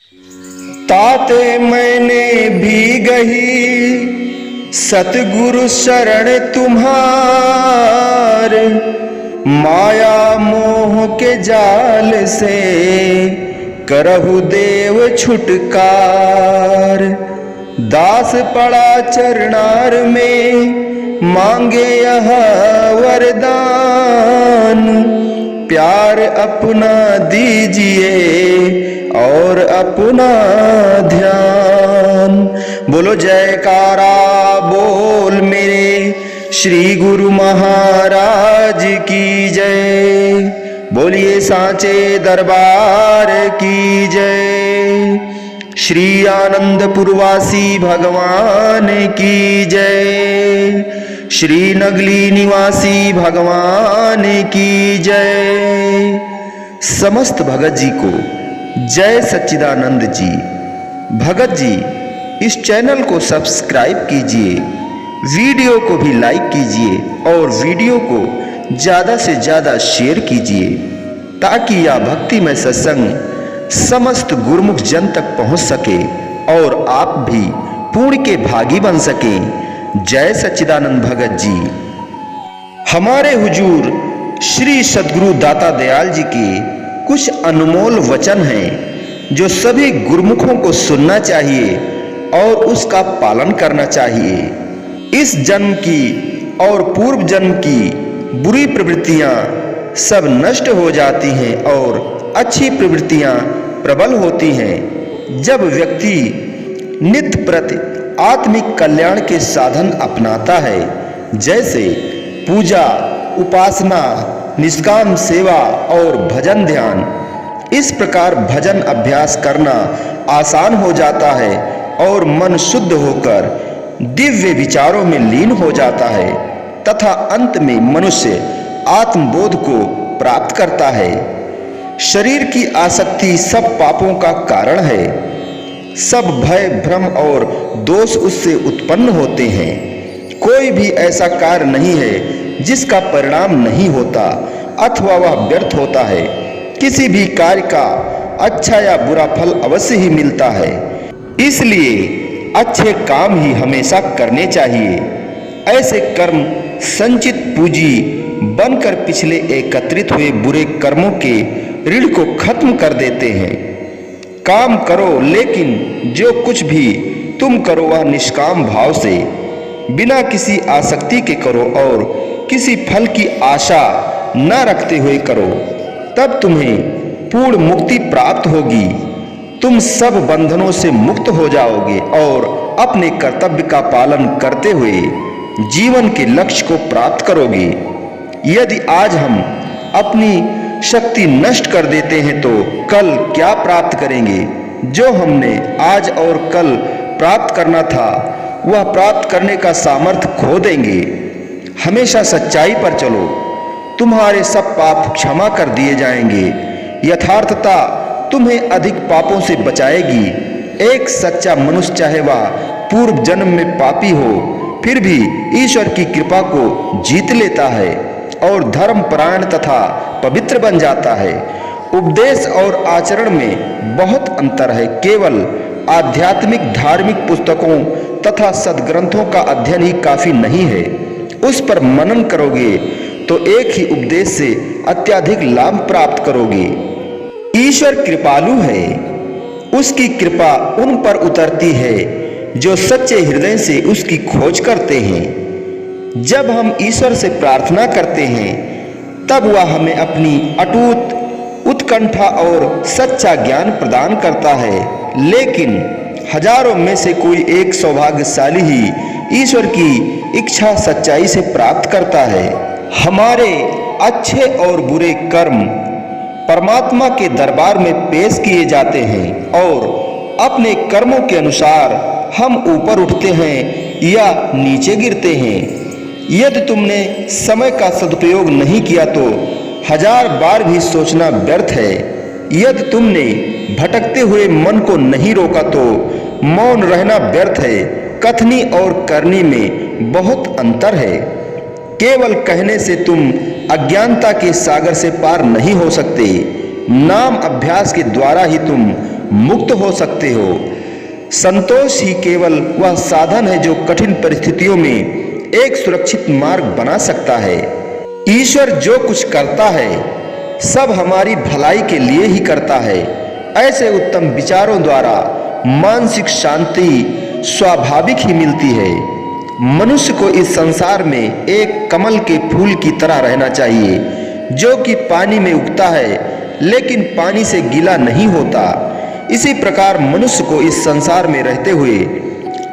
ताते मैंने भी गही सतगुरु शरण तुम्हार, माया मोह के जाल से करहु देव छुटकार। दास पड़ा चरणार में मांगे यह वरदान, प्यार अपना दीजिए और अपना ध्यान। बोलो जयकारा बोल मेरे श्री गुरु महाराज की जय। बोलिए सांचे दरबार की जय। श्री आनंदपुरवासी भगवान की जय। श्री नगली निवासी भगवान की जय। समस्त भगत जी को जय सच्चिदानंद जी। भगत जी इस चैनल को सब्सक्राइब कीजिए, वीडियो को भी लाइक कीजिए और वीडियो को ज़्यादा से ज़्यादा शेयर कीजिए ताकि यह भक्तिमय सत्संग समस्त गुरुमुख जन तक पहुंच सके और आप भी पुण्य के भागी बन सकें। जय सच्चिदानंद भगत जी। हमारे हुजूर श्री सद्गुरु दाता दयाल जी के कुछ अनमोल वचन हैं जो सभी गुरुमुखों को सुनना चाहिए और उसका पालन करना चाहिए। इस जन्म की और पूर्व जन्म की बुरी प्रवृत्तियां सब नष्ट हो जाती हैं और अच्छी प्रवृत्तियां प्रबल होती हैं जब व्यक्ति नित्य प्रति आत्मिक कल्याण के साधन अपनाता है, जैसे पूजा, उपासना, निष्काम सेवा और भजन ध्यान। इस प्रकार भजन अभ्यास करना आसान हो जाता है और मन शुद्ध होकर दिव्य विचारों में लीन हो जाता है तथा अंत में मनुष्य आत्मबोध को प्राप्त करता है। शरीर की आसक्ति सब पापों का कारण है। सब भय, भ्रम और दोष उससे उत्पन्न होते हैं। कोई भी ऐसा कार्य नहीं है जिसका परिणाम नहीं होता अथवा वह व्यर्थ होता है। किसी भी कार्य का अच्छा या बुरा फल अवश्य ही मिलता है। इसलिए अच्छे काम ही हमेशा करने चाहिए। ऐसे कर्म संचित पूंजी बनकर पिछले एकत्रित हुए बुरे कर्मों के ऋण को खत्म कर देते हैं। काम करो, लेकिन जो कुछ भी तुम करो वह निष्काम भाव से, बिना किसी आसक्ति के करो और किसी फल की आशा न रखते हुए करो। तब तुम्हें पूर्ण मुक्ति प्राप्त होगी। तुम सब बंधनों से मुक्त हो जाओगे और अपने कर्तव्य का पालन करते हुए जीवन के लक्ष्य को प्राप्त करोगे। यदि आज हम अपनी शक्ति नष्ट कर देते हैं तो कल क्या प्राप्त करेंगे? जो हमने आज और कल प्राप्त करना था वह प्राप्त करने का सामर्थ्य खो देंगे। हमेशा सच्चाई पर चलो, तुम्हारे सब पाप क्षमा कर दिए जाएंगे। यथार्थता तुम्हें अधिक पापों से बचाएगी। एक सच्चा मनुष्य चाहे वह पूर्व जन्म में पापी हो फिर भी ईश्वर की कृपा को जीत लेता है और धर्म परायण तथा पवित्र बन जाता है। उपदेश और आचरण में बहुत अंतर है। केवल आध्यात्मिक धार्मिक पुस्तकों तथा सद्ग्रंथों का अध्ययन ही काफी नहीं है। उस पर मनन करोगे तो एक ही उपदेश से अत्यधिक लाभ प्राप्त करोगे। ईश्वर कृपालु है। उसकी कृपा उन पर उतरती है जो सच्चे हृदय से उसकी खोज करते हैं। जब हम ईश्वर से प्रार्थना करते हैं तब वह हमें अपनी अटूट उत्कंठा और सच्चा ज्ञान प्रदान करता है। लेकिन हजारों में से कोई एक सौभाग्यशाली ही ईश्वर की इच्छा सच्चाई से प्राप्त करता है। हमारे अच्छे और बुरे कर्म परमात्मा के दरबार में पेश किए जाते हैं और अपने कर्मों के अनुसार हम ऊपर उठते हैं या नीचे गिरते हैं। यदि तुमने समय का सदुपयोग नहीं किया तो 1000 बार भी सोचना व्यर्थ है। यदि तुमने भटकते हुए मन को नहीं रोका तो मौन रहना व्यर्थ है। कथनी और करनी में बहुत अंतर है। केवल कहने से तुम अज्ञानता के सागर से पार नहीं हो सकते। नाम अभ्यास के द्वारा ही तुम मुक्त हो सकते हो। संतोष ही केवल वह साधन है जो कठिन परिस्थितियों में एक सुरक्षित मार्ग बना सकता है। ईश्वर जो कुछ करता है सब हमारी भलाई के लिए ही करता है। ऐसे उत्तम विचारों द्वारा मानसिक शांति स्वाभाविक ही मिलती है। मनुष्य को इस संसार में एक कमल के फूल की तरह रहना चाहिए जो कि पानी में उगता है लेकिन पानी से गीला नहीं होता। इसी प्रकार मनुष्य को इस संसार में रहते हुए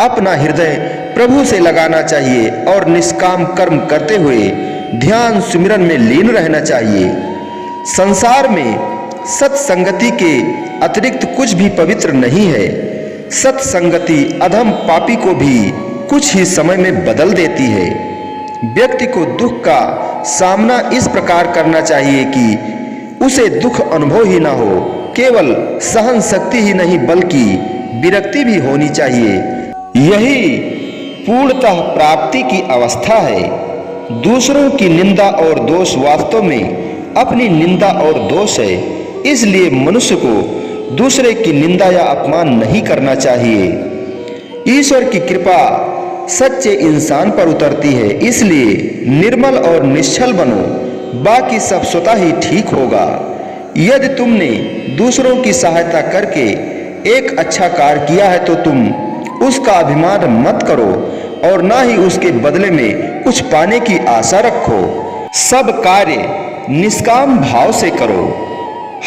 अपना हृदय प्रभु से लगाना चाहिए और निष्काम कर्म करते हुए ध्यान सुमिरन में लीन रहना चाहिए। संसार में सत्संगति के अतिरिक्त कुछ भी पवित्र नहीं है। सत्संगति अधम पापी को भी कुछ ही समय में बदल देती है। व्यक्ति को दुख का सामना इस प्रकार करना चाहिए कि उसे दुख अनुभव ही ना हो। केवल सहन शक्ति ही नहीं बल्कि विरक्ति भी होनी चाहिए। यही पूर्णतः प्राप्ति की अवस्था है। दूसरों की निंदा और दोष वास्तव में अपनी निंदा और दोष है। इसलिए मनुष्य को दूसरे की निंदा या अपमान नहीं करना चाहिए। ईश्वर की कृपा सच्चे इंसान पर उतरती है। इसलिए निर्मल और निश्चल बनो, बाकी सब स्वतः ही ठीक होगा। यदि तुमने दूसरों की सहायता करके एक अच्छा कार्य किया है तो तुम उसका अभिमान मत करो और ना ही उसके बदले में कुछ पाने की आशा रखो। सब कार्य निष्काम भाव से करो।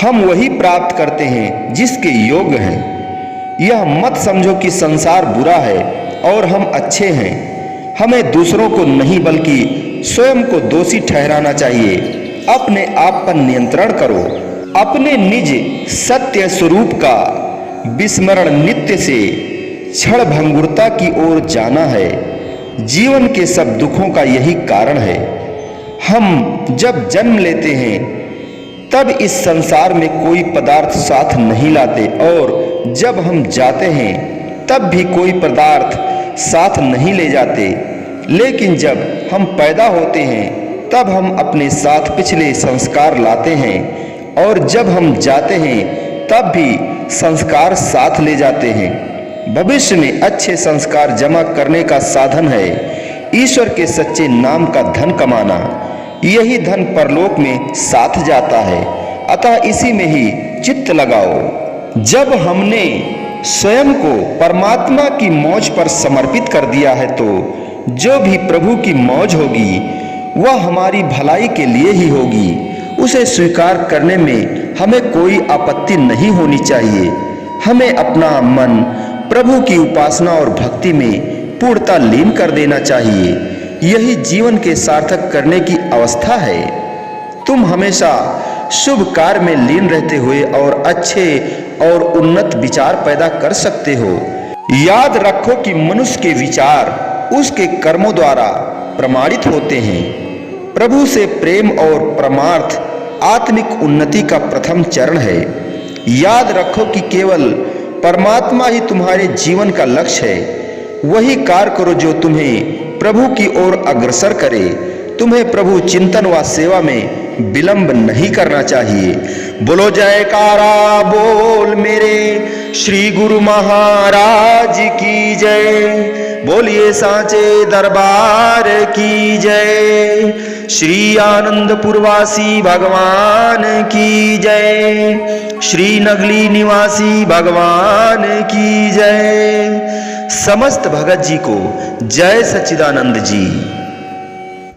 हम वही प्राप्त करते हैं जिसके योग्य हैं। यह मत समझो कि संसार बुरा है और हम अच्छे हैं। हमें दूसरों को नहीं बल्कि स्वयं को दोषी ठहराना चाहिए। अपने आप पर नियंत्रण करो। अपने निज सत्य स्वरूप का विस्मरण नित्य से क्षण भंगुरता की ओर जाना है। जीवन के सब दुखों का यही कारण है। हम जब जन्म लेते हैं तब इस संसार में कोई पदार्थ साथ नहीं लाते और जब हम जाते हैं तब भी कोई पदार्थ साथ नहीं ले जाते। लेकिन जब हम पैदा होते हैं तब हम अपने साथ पिछले संस्कार लाते हैं और जब हम जाते हैं तब भी संस्कार साथ ले जाते हैं। भविष्य में अच्छे संस्कार जमा करने का साधन है ईश्वर के सच्चे नाम का धन कमाना। यही धन परलोक में साथ जाता है। अतः इसी में ही चित्त लगाओ। जब हमने स्वयं को परमात्मा की मौज पर समर्पित कर दिया है तो जो भी प्रभु की मौज होगी वह हमारी भलाई के लिए ही होगी। उसे स्वीकार करने में हमें कोई आपत्ति नहीं होनी चाहिए। हमें अपना मन प्रभु की उपासना और भक्ति में पूर्णतः लीन कर देना चाहिए। यही जीवन के सार्थक करने की अवस्था है। तुम हमेशा शुभ कार्य में लीन रहते हुए और अच्छे और उन्नत विचार पैदा कर सकते हो। याद रखो कि मनुष्य के विचार उसके कर्मों द्वारा प्रमाणित होते हैं। प्रभु से प्रेम और परमार्थ आत्मिक उन्नति का प्रथम चरण है। याद रखो कि केवल परमात्मा ही तुम्हारे जीवन का लक्ष्य है। वही कार्य करो जो तुम्हें प्रभु की ओर अग्रसर करे। तुम्हें प्रभु चिंतन व सेवा में विलंब नहीं करना चाहिए। बोलो जयकारा बोल मेरे श्री गुरु महाराज की जय। बोलिए सांचे दरबार की जय। श्री आनंदपुरवासी भगवान की जय। श्री नगली निवासी भगवान की जय। समस्त भगत जी को जय सच्चिदानंद जी।